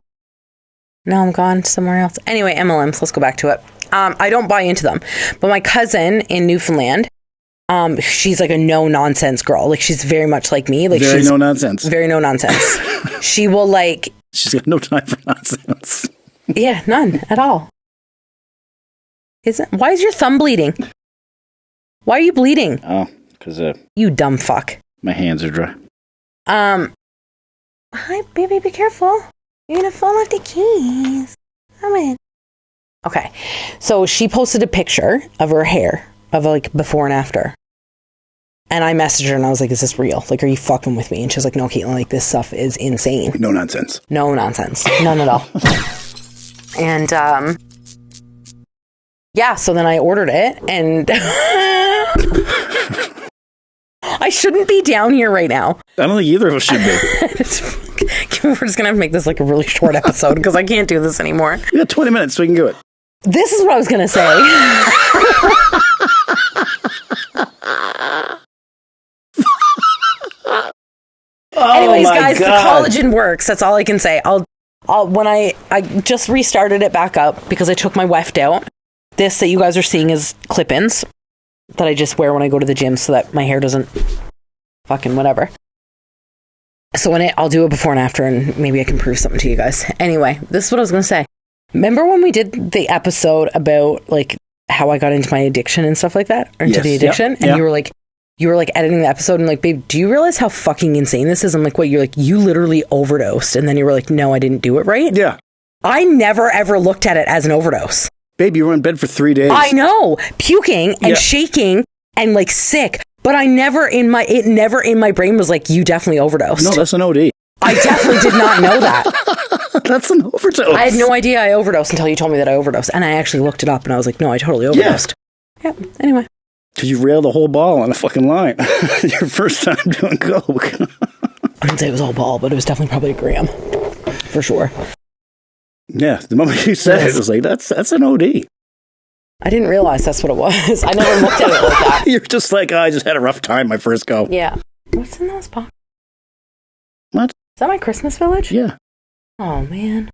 Now I'm gone somewhere else. Anyway, MLMs, let's go back to it. I don't buy into them. But my cousin in Newfoundland, she's like a no-nonsense girl. Like, she's very much like me. Like, Very she's no nonsense. very no-nonsense. She will, like... She's got no time for nonsense. Yeah, none at all. Why is your thumb bleeding? Why are you bleeding? Oh, because You dumb fuck. my hands are dry. Hi, baby, be careful. You're gonna fall off the keys. Come in. Okay, so she posted a picture of her hair, of like before and after. And I messaged her and I was like, is this real? Like, are you fucking with me? And she was like, no, Caitlin, like, this stuff is insane. No nonsense. No nonsense. None at all. And, yeah, so then I ordered it and I shouldn't be down here right now. I don't think either of us should be. We're just going to have to make this like a really short episode because I can't do this anymore. We got 20 minutes so we can do it. This is what I was going to say. Anyways, guys, God. the collagen works. That's all I can say. I'll when I just restarted it back up because I took my weft out. This that you guys are seeing is clip-ins that I just wear when I go to the gym so that my hair doesn't fucking whatever. So I'll do it before and after and maybe I can prove something to you guys. Anyway, this is what I was going to say. Remember when we did the episode about like how I got into my addiction and stuff like that? Or into the addiction? Yep. And you were like editing the episode and like, babe, do you realize how fucking insane this is? I'm like, what? You're like, you literally overdosed. And then you were like, no, I didn't do it right. Yeah. I never ever looked at it as an overdose. Babe, you were in bed for 3 days. I know. Puking and shaking and like sick. But it never in my brain was like, you definitely overdosed. No, that's an OD. I definitely did not know that. That's an overdose. I had no idea I overdosed until you told me that I overdosed. And I actually looked it up and I was like, no, I totally overdosed. Yeah. Anyway. Because you railed the whole ball on a fucking line. Your first time doing coke. I wouldn't say it was all ball, but it was definitely probably a gram. For sure. Yeah. The moment you said it, it was like, that's an OD. I didn't realize that's what it was. I never looked at it like that. You're just like, I just had a rough time my first go. Yeah. What's in those pockets? What? Is that my Christmas village? Yeah. Oh, man.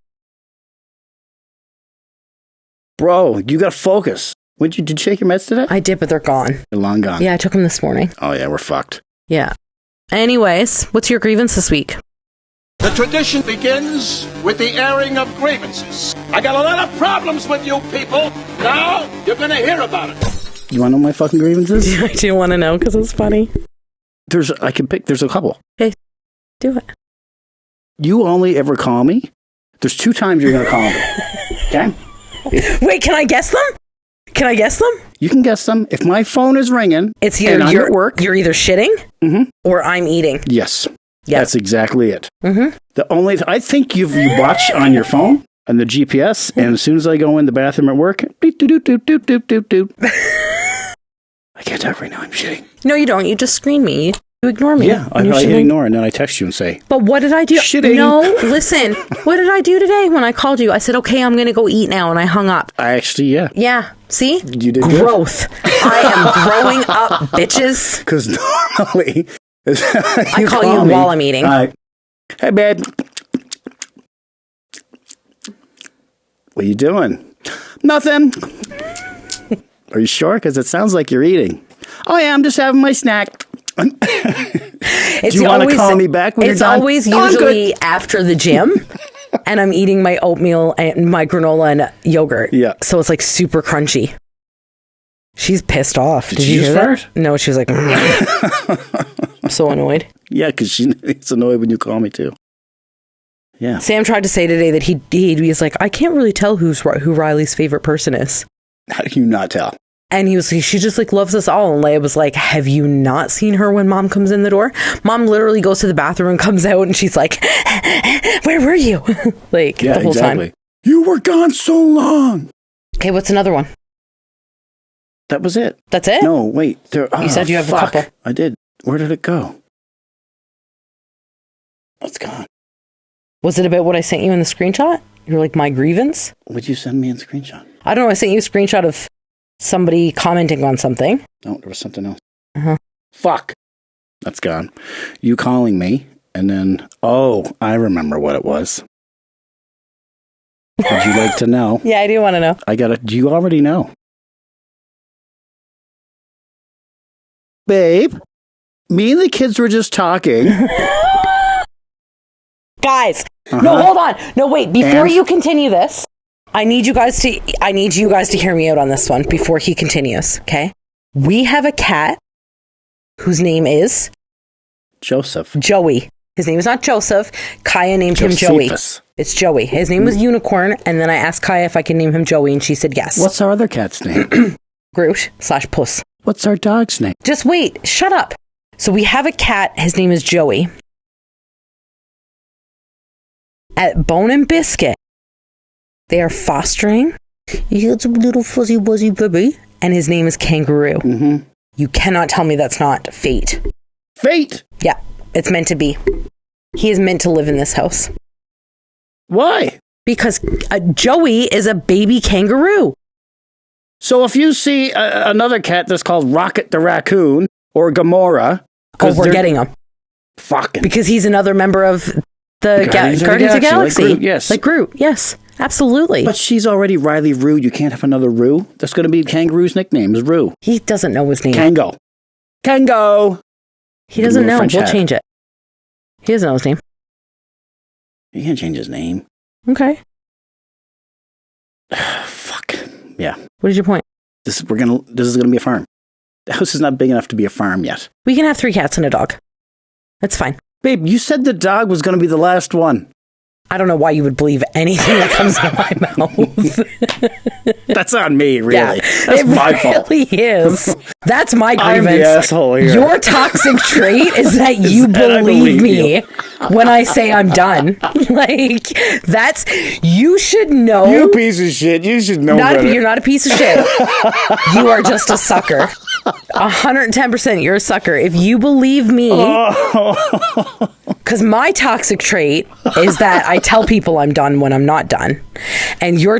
Bro, you got to focus. Did you shake your meds today? I did, but they're gone. They're long gone. Yeah, I took them this morning. Oh, yeah, we're fucked. Yeah. Anyways, what's your grievance this week? The tradition begins with the airing of grievances. I got a lot of problems with you people. Now you're gonna hear about it. You want to know my fucking grievances? I do want to know because it's funny. There's a couple. Okay, do it. You only ever call me. There's 2 times you're going to call me. Okay? Wait, can I guess them? Can I guess them? You can guess them. If my phone is ringing, It's either and I'm you're at work. You're either shitting or I'm eating. Yes. Yeah. That's exactly it. I think you watch on your phone and the GPS, and as soon as I go in the bathroom at work, doot, doot, doot, doot, doot, doot, doot. I can't talk right now. I'm shitting. No, you don't. You just screen me. You ignore me. Yeah, I hit ignore, and then I text you and say, But what did I do? Shitting. No, listen. What did I do today when I called you? I said, okay, I'm going to go eat now, and I hung up. yeah. Yeah. See? You did Growth. I am growing up, bitches. Because normally, I call you while I'm eating. Hey, babe. What are you doing? Nothing. Are you sure? Because it sounds like you're eating. Oh, yeah, I'm just having my snack. Do you want to call me back when you're done? It's always usually after the gym, and I'm eating my oatmeal and my granola and yogurt. Yeah. So it's like super crunchy. She's pissed off. Did you you hear just that? No, she was like, I'm so annoyed. Yeah, because she's annoyed when you call me too. Yeah. Sam tried to say today that he was like, I can't really tell who Riley's favorite person is. How do you not tell? And he was like, she just like loves us all. And Leia was like, have you not seen her when mom comes in the door? Mom literally goes to the bathroom and comes out and she's like, where were you? Like the whole time. You were gone so long. Okay, what's another one? That was it. That's it? No, wait. You said you have a couple. I did. Where did it go? It's gone. Was it about what I sent you in the screenshot? You're like, my grievance? Would you send me a screenshot? I don't know. I sent you a screenshot of somebody commenting on something. No, there was something else. Uh-huh. Fuck. That's gone. You calling me, and then, I remember what it was. Would you like to know? Yeah, I do want to know. Do you already know? Babe, me and the kids were just talking. Guys, no, hold on. No, wait. Before you continue this, I need you guys to hear me out on this one before he continues, okay? We have a cat whose name is Joseph. Joey. His name is not Joseph. Kaya named him Joey. It's Joey. His name was Unicorn, and then I asked Kaya if I could name him Joey, and she said yes. What's our other cat's name? Groot/Puss. What's our dog's name? Just wait. Shut up. So we have a cat. His name is Joey. At Bone and Biscuit, they are fostering. He's a little fuzzy wuzzy baby, and his name is Kangaroo. Mm-hmm. You cannot tell me that's not fate. Fate? Yeah, it's meant to be. He is meant to live in this house. Why? Because Joey is a baby kangaroo. So if you see another cat that's called Rocket the Raccoon or Gamora... we're getting him. Fucking... Because he's another member of the Guardians of the Galaxy. Like Groot, yes. Like Groot, yes. Absolutely. But she's already Riley Roo. You can't have another Roo. That's going to be Kangaroo's nickname, is Roo. He doesn't know his name. Kango. He doesn't know. We'll change it. He doesn't know his name. You can't change his name. Okay. Fuck. Yeah. What is your point? This is gonna be a farm. The house is not big enough to be a farm yet. We can have 3 cats and a dog. That's fine. Babe, you said the dog was gonna be the last one. I don't know why you would believe anything that comes out of my mouth. That's on me, really. Yeah, That's my fault. It really is. That's my grievance. I'm the asshole here. Your toxic trait is that you believe me when I say I'm done. Like, you should know. You piece of shit. You should know better. You're not a piece of shit. You are just a sucker. 110%. You're a sucker. If you believe me, because my toxic trait is that I tell people I'm done when I'm not done. And your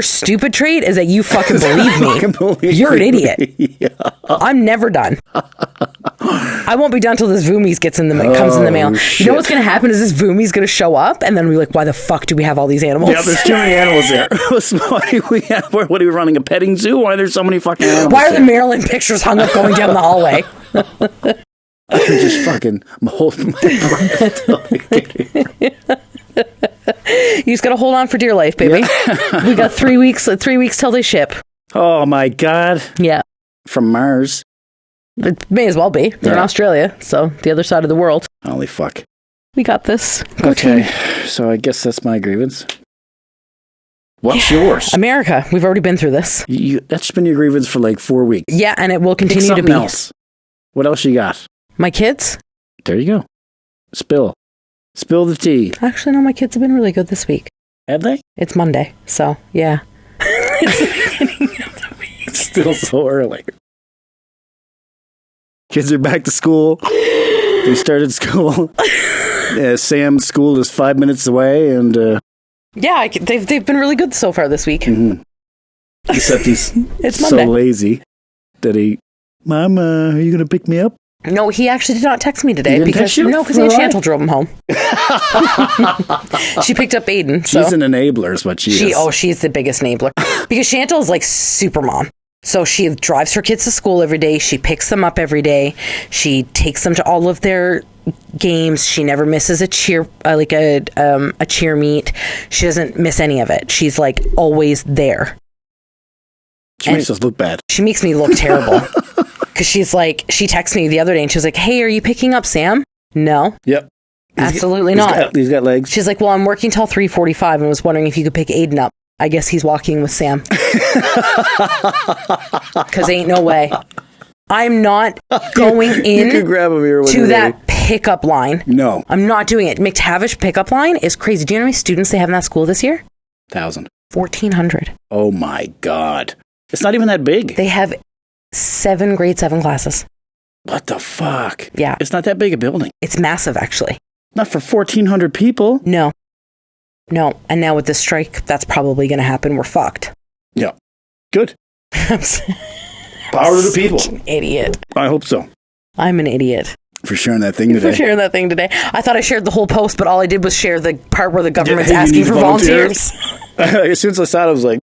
stupid trait is that you fucking believe me. You're an idiot. Yeah. I'm never done. I won't be done till this Voomies comes in the mail. Shit. You know what's going to happen is this Voomie's going to show up, and then we're like, why the fuck do we have all these animals? Yeah, there's too many animals there. What are we running, a petting zoo? Why are there so many fucking animals? Why are the Maryland pictures hung up going down the hallway? I'm just fucking holding my breath. You just got to hold on for dear life, baby. Yeah. We got 3 weeks. 3 weeks till they ship. Oh my God. Yeah. From Mars. It may as well be. They're in Australia, so the other side of the world. Holy fuck. We got this. Okay, so I guess that's my grievance. What's yours? America. We've already been through this. That's been your grievance for like 4 weeks. Yeah, and it will continue to be. Else. What else you got? My kids? There you go. Spill the tea. Actually, no, my kids have been really good this week. Have they? It's Monday, so yeah. It's the beginning of the week. It's still so early. Kids are back to school. They started school. Sam's school is 5 minutes away, and yeah, they've been really good so far this week. Mm-hmm. Except he's it's so Monday. lazy that Mama, are you going to pick me up? No, he actually did not text me today because Chantal drove him home. She picked up Aiden. She's an enabler, is what she is. Oh, she's the biggest enabler because Chantal is like super mom. So she drives her kids to school every day. She picks them up every day. She takes them to all of their games. She never misses a cheer cheer meet. She doesn't miss any of it. She's like always there. She makes us look bad. She makes me look terrible. Because she's like, she texted me the other day and she was like, hey, are you picking up Sam? No. Yep. Absolutely not. He's got legs. She's like, well, I'm working till 3:45 and was wondering if you could pick Aiden up. I guess he's walking with Sam. Because ain't no way. I'm not going in could grab him here to that pickup line. No. I'm not doing it. McTavish pickup line is crazy. Do you know how many students they have in that school this year? 1,000. 1,400. Oh my God. It's not even that big. They have 7 grade 7 classes. What the fuck? Yeah. It's not that big a building. It's massive, actually. Not for 1,400 people. No. And now with the strike, that's probably going to happen. We're fucked. Yeah. Good. Power to the people. An idiot. I hope so. I'm an idiot. For sharing that thing today. I thought I shared the whole post, but all I did was share the part where the government's asking for volunteers. As soon as I saw it, I was like,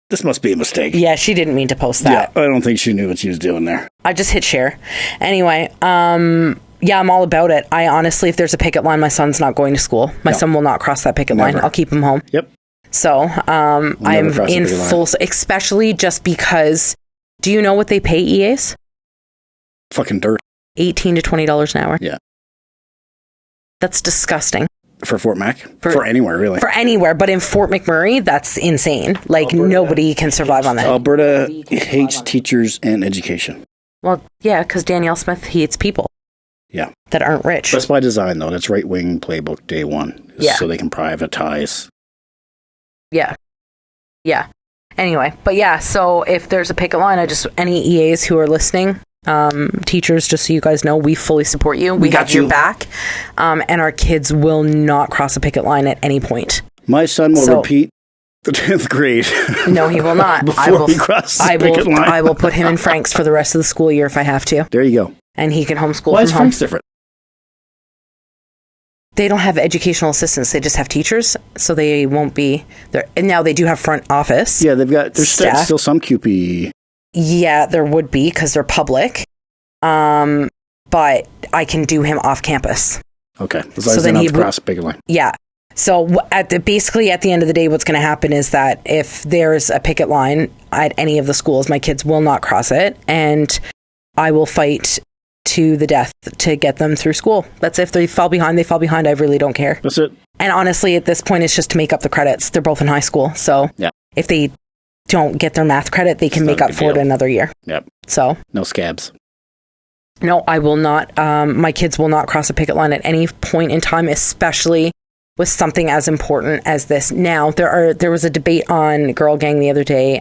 this must be a mistake. Yeah, she didn't mean to post that. Yeah, I don't think she knew what she was doing there. I just hit share. Anyway, yeah, I'm all about it. I honestly, if there's a picket line, my son's not going to school. My son will not cross that picket line. I'll keep him home. Yep. So I'm in full, especially just because, do you know what they pay EAs? Fucking dirt. $18 to $20 an hour. Yeah. That's disgusting. For Fort Mac? For anywhere, really. For anywhere, but in Fort McMurray, that's insane. Like, nobody can survive on that. Alberta hates teachers and education. Well, yeah, because Danielle Smith hates people. Yeah. That aren't rich. That's by design, though. That's right-wing playbook day one. Yeah. So they can privatize. Yeah. Yeah. Anyway, but yeah, so if there's a picket line, any EAs who are listening, teachers, just so you guys know, we fully support you. We got your back. And our kids will not cross a picket line at any point. My son will repeat the 10th grade. No, he will not. Before he crosses the picket line. I will put him in Frank's for the rest of the school year if I have to. There you go. And he can homeschool Why from is home. Frank's different? They don't have educational assistants. They just have teachers, so they won't be there. And now they do have front office. Yeah, there's still some QP. Yeah, there would be because they're public. But I can do him off campus. Okay, as long as they don't cross a picket line. Yeah. So basically at the end of the day, what's going to happen is that if there's a picket line at any of the schools, my kids will not cross it, and I will fight to the death to get them through school. That's if they fall behind, they fall behind. I really don't care. That's it. And honestly, at this point, it's just to make up the credits. They're both in high school. So if they don't get their math credit, they can make up for it another year. Yep. So no scabs. No, I will not. My kids will not cross a picket line at any point in time, especially with something as important as this. Now, there was a debate on Girl Gang the other day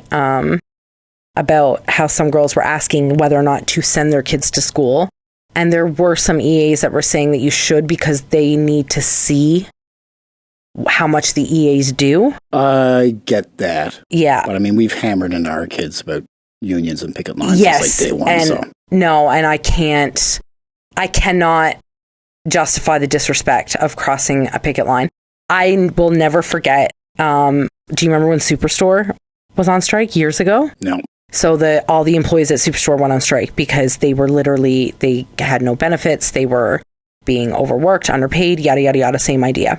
about how some girls were asking whether or not to send their kids to school. And there were some EAs that were saying that you should because they need to see how much the EAs do. I get that. Yeah. But I mean, we've hammered into our kids about unions and picket lines since like day one. No, and I cannot justify the disrespect of crossing a picket line. I will never forget. Do you remember when Superstore was on strike years ago? No. So all the employees at Superstore went on strike because they had no benefits. They were being overworked, underpaid, yada, yada, yada, same idea.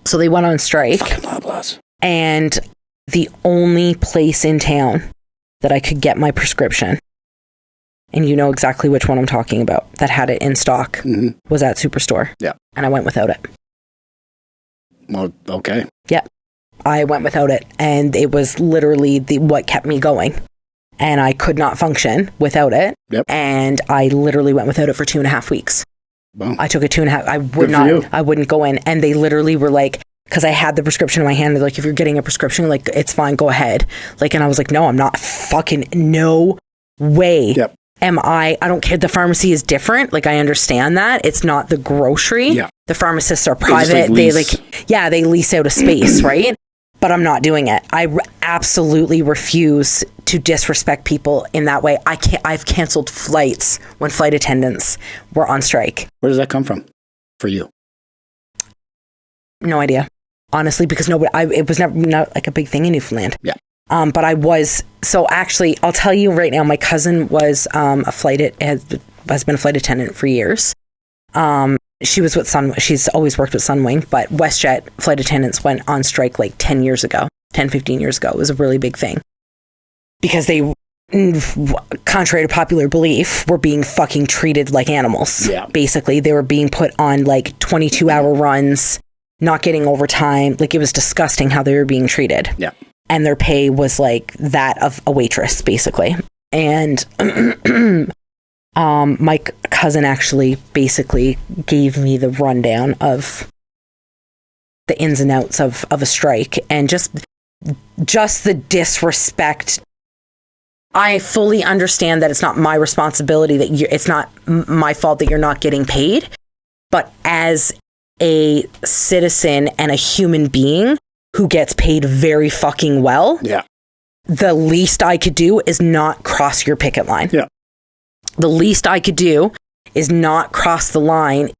So they went on strike. Fucking Loblaws. And the only place in town that I could get my prescription, and you know exactly which one I'm talking about, that had it in stock, was at Superstore. Yeah. And I went without it. Well, okay. Yeah. I went without it. And it was literally what kept me going. And I could not function without it. Yep. And I literally went without it for 2.5 weeks. Well, I took it 2.5. I wouldn't go in. And they literally were like, because I had the prescription in my hand, they're like, if you're getting a prescription, like, it's fine, go ahead. Like, and I was like, no, I'm not fucking, no way. Yep. I don't care. The pharmacy is different. Like, I understand that. It's not the grocery. Yeah. The pharmacists are private. They lease out a space, right? But I'm not doing it. I absolutely refuse to disrespect people in that way. I've canceled flights when flight attendants were on strike. Where does that come from for you? No idea, honestly, because it was never not like a big thing in Newfoundland. Yeah. But I was, so actually, I'll tell you right now, my cousin was has been a flight attendant for years. She was with she's always worked with Sunwing, but WestJet flight attendants went on strike like 15 years ago. It was a really big thing. Because they, contrary to popular belief, were being fucking treated like animals. Yeah. Basically, they were being put on like 22-hour runs, not getting overtime. Like, it was disgusting how they were being treated. Yeah. And their pay was like that of a waitress, basically. And my cousin actually basically gave me the rundown of the ins and outs of a strike, and just the disrespect. I fully understand that it's not my responsibility, it's not my fault that you're not getting paid, but as a citizen and a human being who gets paid very fucking well, yeah, the least I could do is not cross your picket line. Yeah. The least I could do is not cross the line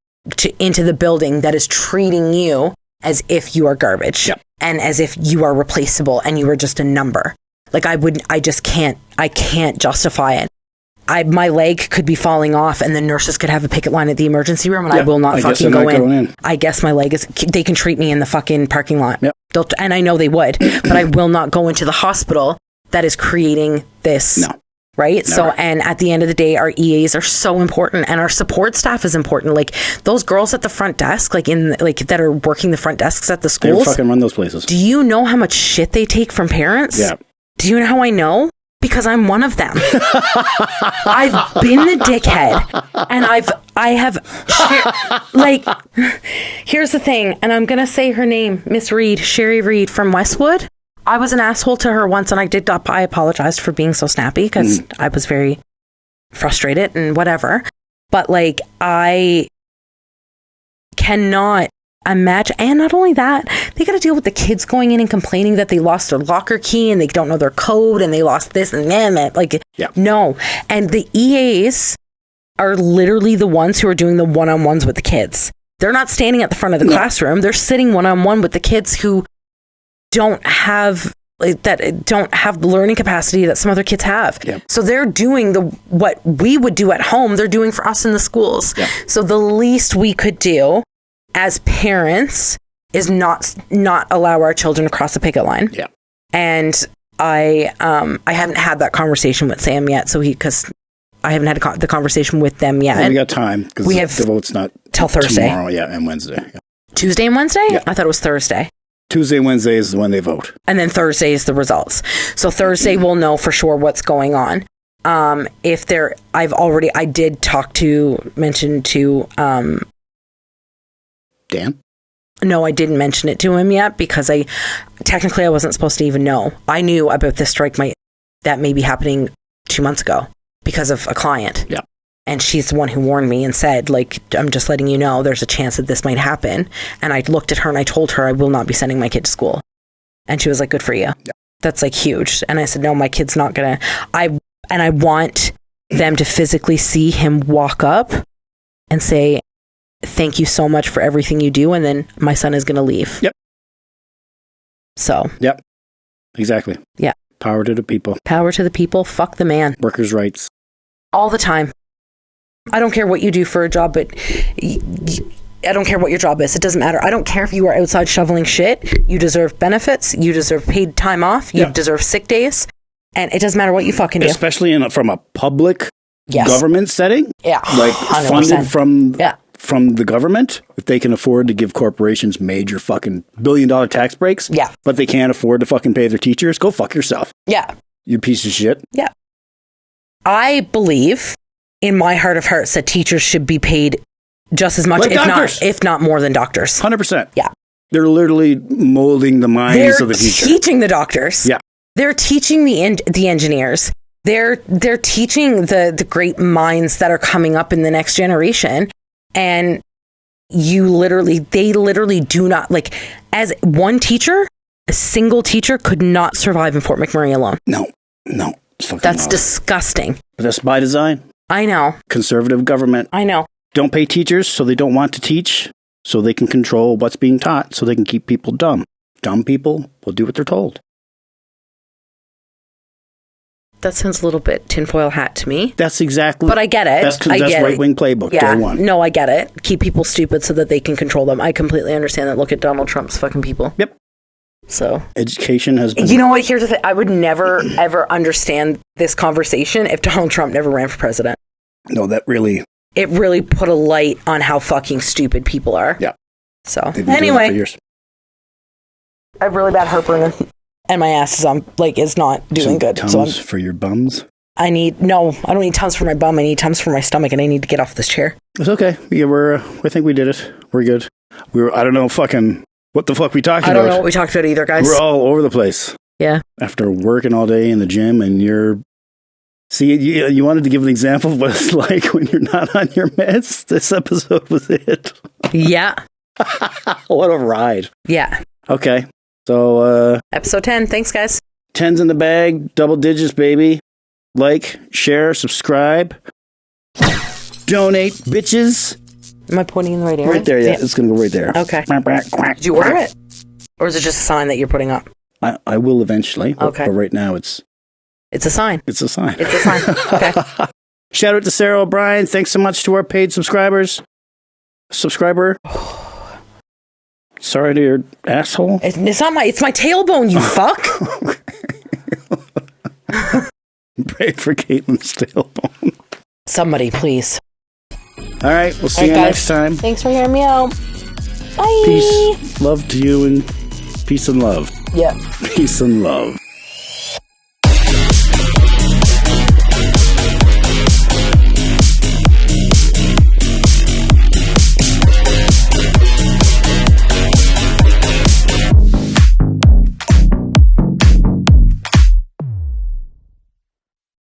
into the building that is treating you as if you are garbage, yeah, and as if you are replaceable and you are just a number. Like, I can't justify it. My leg could be falling off and the nurses could have a picket line at the emergency room, and I will not fucking go in. I guess my leg they can treat me in the fucking parking lot. Yep. And I know they would, but I will not go into the hospital that is creating this. No. Right? Never. So, and at the end of the day, our EAs are so important, and our support staff is important. Like, those girls at the front desk, that are working the front desks at the schools. They fucking run those places. Do you know how much shit they take from parents? Yeah. Do you know how I know? Because I'm one of them. I've been the dickhead, and here's the thing, and I'm going to say her name, Miss Reed, Sherry Reed from Westwood. I was an asshole to her once, and I apologized for being so snappy because I was very frustrated and whatever. But like, I cannot imagine, and not only that, they got to deal with the kids going in and complaining that they lost their locker key and they don't know their code and they lost this and that. Like, yeah. No. And the EAs are literally the ones who are doing the one-on-ones with the kids. They're not standing at the front of the classroom. They're sitting one-on-one with the kids who don't have the learning capacity that some other kids have. Yeah. So they're doing what we would do at home, they're doing for us in the schools. Yeah. So the least we could do as parents is not allow our children to cross the picket line. Yeah. And I haven't had that conversation with Sam yet, because I haven't had the conversation with them yet. Well, we got time because the vote's not till Thursday. Tomorrow, and Wednesday. Yeah. Tuesday and Wednesday? Yeah. I thought it was Thursday. Tuesday and Wednesday is when they vote. And then Thursday is the results. So Thursday we'll know for sure what's going on. I did mention to Dan? No, I didn't mention it to him yet because I wasn't supposed to even know. I knew about this strike that may be happening 2 months ago because of a client. Yeah. And she's the one who warned me and said, like, I'm just letting you know there's a chance that this might happen. And I looked at her and I told her I will not be sending my kid to school. And she was like, good for you. Yeah. That's like huge. And I said, no, my kid's not going to. I want them to physically see him walk up and say, thank you so much for everything you do. And then my son is going to leave. Yep. So. Yep. Exactly. Yeah. Power to the people. Power to the people. Fuck the man. Workers' rights. All the time. I don't care what you do for a job, but I don't care what your job is. It doesn't matter. I don't care if you are outside shoveling shit. You deserve benefits. You deserve paid time off. You deserve sick days. And it doesn't matter what you fucking do. Especially from a public government setting. Yeah. Like 100%. funded from the government. If they can afford to give corporations major fucking billion-dollar tax breaks. Yeah. But they can't afford to fucking pay their teachers. Go fuck yourself. Yeah. You piece of shit. Yeah. I believe in my heart of hearts that teachers should be paid just as much, like if not more than doctors. 100%. Yeah. They're literally molding the minds of the teacher. They're teaching the doctors. Yeah. They're teaching the engineers. They're teaching the great minds that are coming up in the next generation. And they literally do not, like, as one teacher, a single teacher could not survive in Fort McMurray alone. No. That's disgusting. But that's by design. I know. Conservative government. I know. Don't pay teachers, so they don't want to teach, so they can control what's being taught, so they can keep people dumb. Dumb people will do what they're told. That sounds a little bit tinfoil hat to me. That's exactly. But I get it. That's right-wing playbook. Yeah. Day one. No, I get it. Keep people stupid so that they can control them. I completely understand that. Look at Donald Trump's fucking people. Yep. So. Education has been. You know what? Here's the thing. I would never, ever understand this conversation if Donald Trump never ran for president. No, that really. It really put a light on how fucking stupid people are. Yeah. So, They've been doing it for years. I have really bad heartburn and my ass is not doing good. Tums for your bums? I don't need Tums for my bum. I need Tums for my stomach, and I need to get off this chair. It's okay. Yeah, I think we did it. We're good. I don't know what the fuck we talked about. I don't know what we talked about either, guys. We're all over the place. Yeah. After working all day in the gym and you wanted to give an example of what it's like when you're not on your meds? This episode was it. Yeah. What a ride. Yeah. Okay. So, episode 10. Thanks, guys. 10's in the bag. Double digits, baby. Like, share, subscribe. Donate, bitches. Am I pointing in the right area? Right there, yeah. It's going to go right there. Okay. Did you order it? Or is it just a sign that you're putting up? I will eventually. Okay. But right now, it's a sign. It's a sign. It's a sign. Okay. Shout out to Sarah O'Brien. Thanks so much to our paid subscribers. Subscriber. Sorry to your asshole. It's my tailbone, you fuck. Pray for Caitlin's tailbone. Somebody, please. All right, we'll see you next time. Thanks for hearing me out. Bye. Peace, love to you, and peace and love. Yeah. Peace and love.